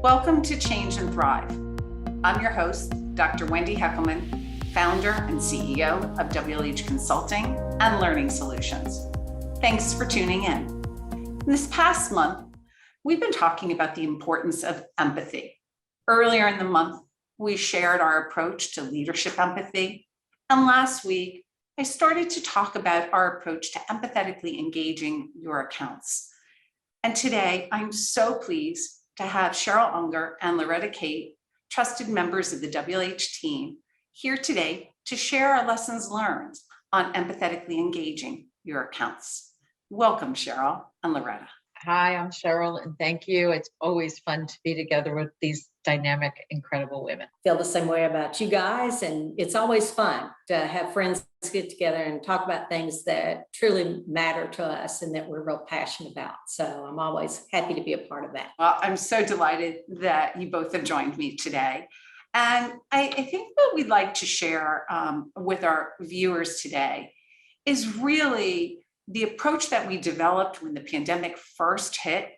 Welcome to Change and Thrive. I'm your host, Dr. Wendy Heckelman, founder and CEO of WLH Consulting and Learning Solutions. Thanks for tuning in. This past month, we've been talking about the importance of empathy. Earlier in the month, we shared our approach to leadership empathy. And last week, I started to talk about our approach to empathetically engaging your accounts. And today, I'm so pleased to have Cheryl Unger and Loretta Kate, trusted members of the WLH team, here today to share our lessons learned on empathetically engaging your accounts. Welcome, Cheryl and Loretta. Hi, I'm Cheryl, and thank you. It's always fun to be together with these dynamic, incredible women. Feel the same way about you guys, and it's always fun to have friends get together and talk about things that truly matter to us and that we're real passionate about. So I'm always happy to be a part of that. Well, I'm so delighted that you both have joined me today. And I think what we'd like to share with our viewers today is really the approach that we developed when the pandemic first hit.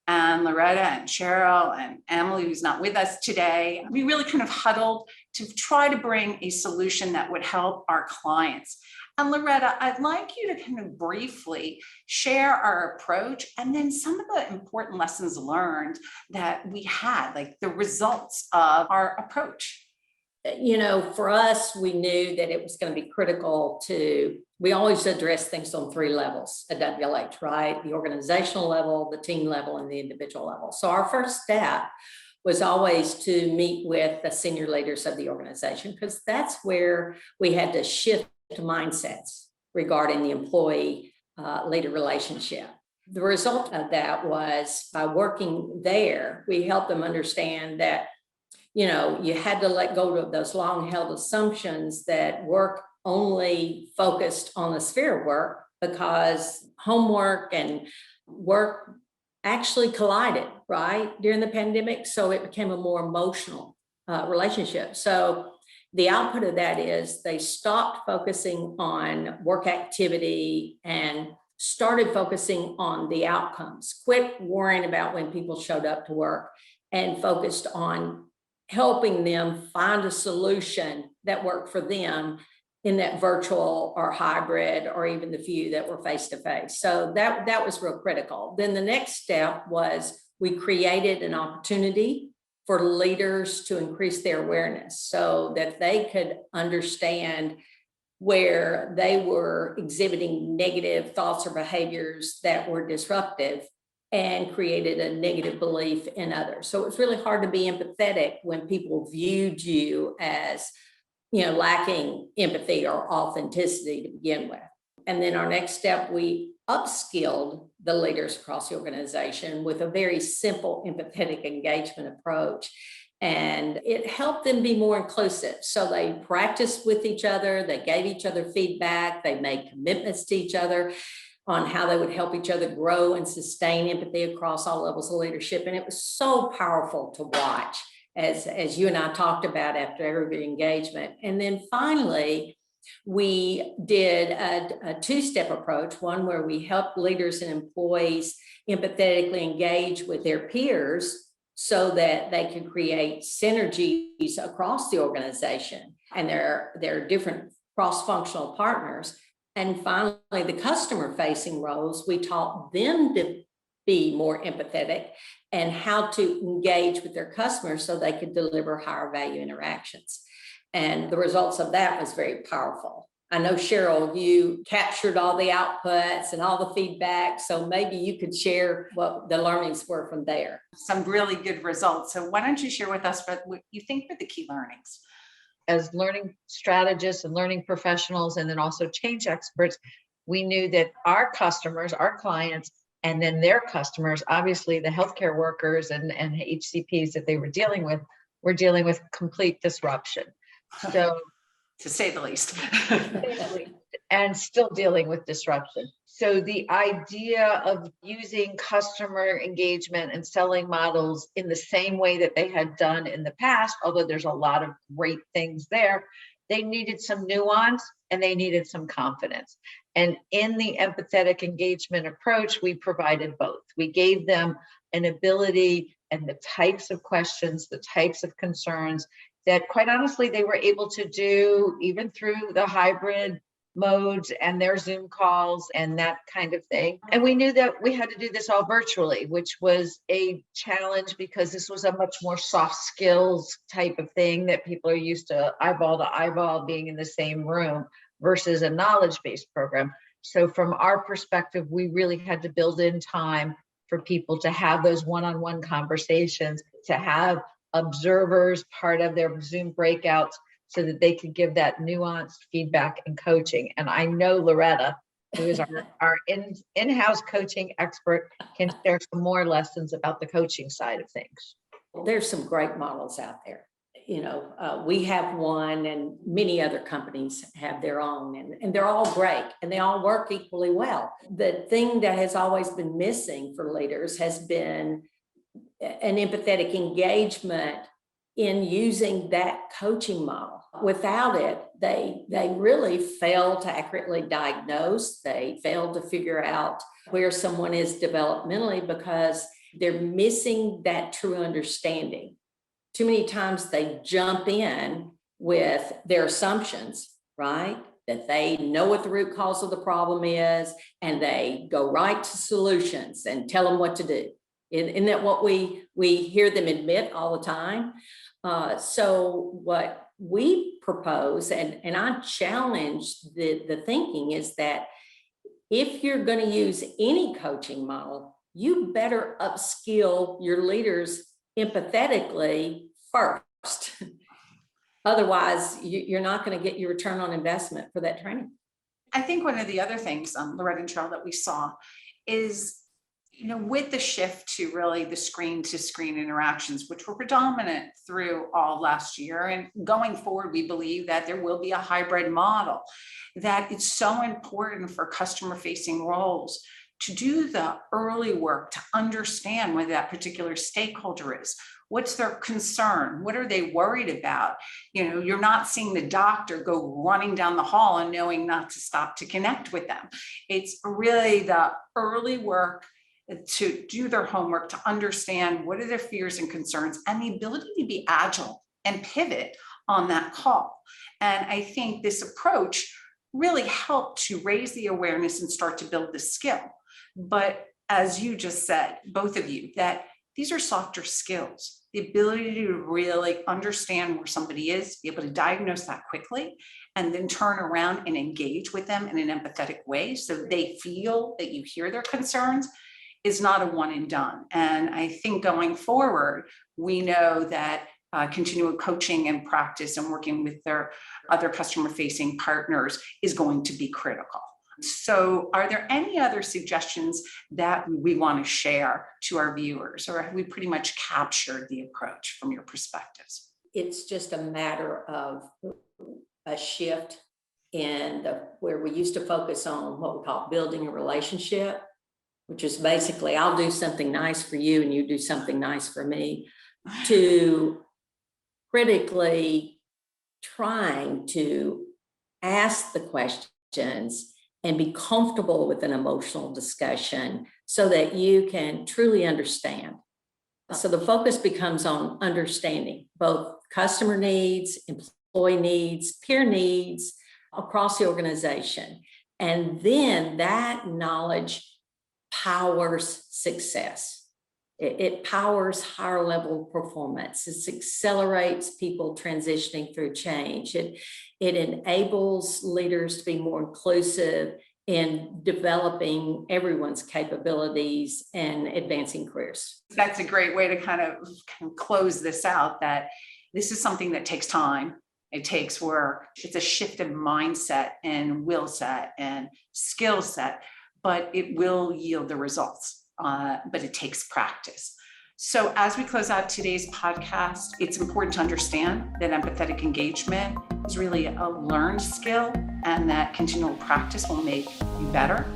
And Loretta and Cheryl and Emily, who's not with us today, we really kind of huddled to try to bring a solution that would help our clients. And Loretta, I'd like you to kind of briefly share our approach and then some of the important lessons learned that we had, like the results of our approach. You know, for us, we knew that it was going to be critical we always address things on three levels at WLH, right? The organizational level, the team level, and the individual level. So our first step was always to meet with the senior leaders of the organization, because that's where we had to shift mindsets regarding the employee leader relationship. The result of that was, by working there, we helped them understand that, you know, you had to let go of those long-held assumptions that work only focused on the sphere of work, because homework and work actually collided, right, during the pandemic. So it became a more emotional relationship. So the output of that is they stopped focusing on work activity and started focusing on the outcomes, quit worrying about when people showed up to work, and focused on helping them find a solution that worked for them in that virtual or hybrid, or even the few that were face-to-face. So that was real critical. Then the next step was we created an opportunity for leaders to increase their awareness so that they could understand where they were exhibiting negative thoughts or behaviors that were disruptive and created a negative belief in others. So it's really hard to be empathetic when people viewed you as, you know, lacking empathy or authenticity to begin with. And then our next step, we upskilled the leaders across the organization with a very simple empathetic engagement approach. And it helped them be more inclusive. So they practiced with each other, they gave each other feedback, they made commitments to each other on how they would help each other grow and sustain empathy across all levels of leadership. And it was so powerful to watch, as you and I talked about after every engagement. And then finally, we did a two-step approach, one where we helped leaders and employees empathetically engage with their peers so that they can create synergies across the organization and their different cross-functional partners. And finally, the customer-facing roles, we taught them to be more empathetic and how to engage with their customers so they could deliver higher value interactions. And the results of that was very powerful. I know, Cheryl, you captured all the outputs and all the feedback, so maybe you could share what the learnings were from there. Some really good results. So why don't you share with us what you think were the key learnings? As learning strategists and learning professionals, and then also change experts, we knew that our customers, our clients, and then their customers, obviously the healthcare workers and HCPs that they were dealing with complete disruption. So, to say the least. And still dealing with disruption. So the idea of using customer engagement and selling models in the same way that they had done in the past, although there's a lot of great things there, they needed some nuance and they needed some confidence. And in the empathetic engagement approach, we provided both. We gave them an ability and the types of questions, the types of concerns that quite honestly, they were able to do even through the hybrid modes and their Zoom calls and that kind of thing. And we knew that we had to do this all virtually, which was a challenge because this was a much more soft skills type of thing that people are used to eyeball being in the same room versus a knowledge-based program. So from our perspective, we really had to build in time for people to have those one-on-one conversations, to have observers part of their Zoom breakouts so that they could give that nuanced feedback and coaching. And I know Loretta, who is our in-house coaching expert, can share some more lessons about the coaching side of things. There's some great models out there. You know, we have one and many other companies have their own, and they're all great and they all work equally well. The thing that has always been missing for leaders has been an empathetic engagement in using that coaching model. Without it, they really fail to accurately diagnose. They fail to figure out where someone is developmentally because they're missing that true understanding. Too many times they jump in with their assumptions, right? That they know what the root cause of the problem is, and they go right to solutions and tell them what to do. Isn't that what we hear them admit all the time? So what we propose, and I challenge the thinking, is that if you're going to use any coaching model, you better upskill your leaders empathetically first. Otherwise, you're not going to get your return on investment for that training. I think one of the other things, Loretta and Cheryl, that we saw is, you know, with the shift to really the screen to screen interactions, which were predominant through all last year, and going forward, we believe that there will be a hybrid model, that it's so important for customer facing roles to do the early work to understand what that particular stakeholder is. What's their concern? What are they worried about? You know, you're not seeing the doctor go running down the hall and knowing not to stop to connect with them. It's really the early work to do their homework, to understand what are their fears and concerns, and the ability to be agile and pivot on that call. And I think this approach really helped to raise the awareness and start to build the skill. But as you just said, both of you, that these are softer skills, the ability to really understand where somebody is, be able to diagnose that quickly, and then turn around and engage with them in an empathetic way so they feel that you hear their concerns, is not a one and done. And I think going forward, we know that continual coaching and practice and working with their other customer-facing partners is going to be critical. So are there any other suggestions that we want to share to our viewers, or have we pretty much captured the approach from your perspectives? It's just a matter of a shift in where we used to focus on what we call building a relationship, which is basically I'll do something nice for you and you do something nice for me, to critically trying to ask the questions and be comfortable with an emotional discussion so that you can truly understand. So the focus becomes on understanding both customer needs, employee needs, peer needs across the organization. And then that knowledge powers success. It powers higher level performance. It accelerates people transitioning through change. It enables leaders to be more inclusive in developing everyone's capabilities and advancing careers. That's a great way to kind of close this out, that this is something that takes time. It takes work. It's a shift in mindset and will set and skill set, but it will yield the results. But it takes practice. So as we close out today's podcast, it's important to understand that empathetic engagement is really a learned skill, and that continual practice will make you better.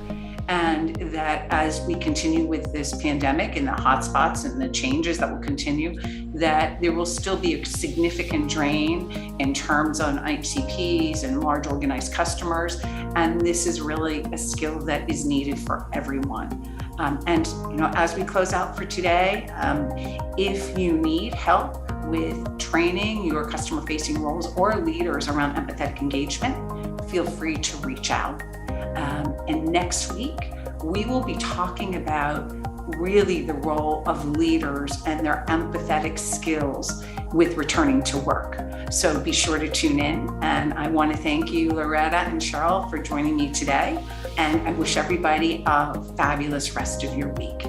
And that as we continue with this pandemic and the hotspots and the changes that will continue, that there will still be a significant drain in terms on HCPs and large organized customers. And this is really a skill that is needed for everyone. And as we close out for today, if you need help with training your customer-facing roles or leaders around empathetic engagement, feel free to reach out. And next week, we will be talking about really the role of leaders and their empathetic skills with returning to work. So be sure to tune in. And I want to thank you, Loretta and Cheryl, for joining me today. And I wish everybody a fabulous rest of your week.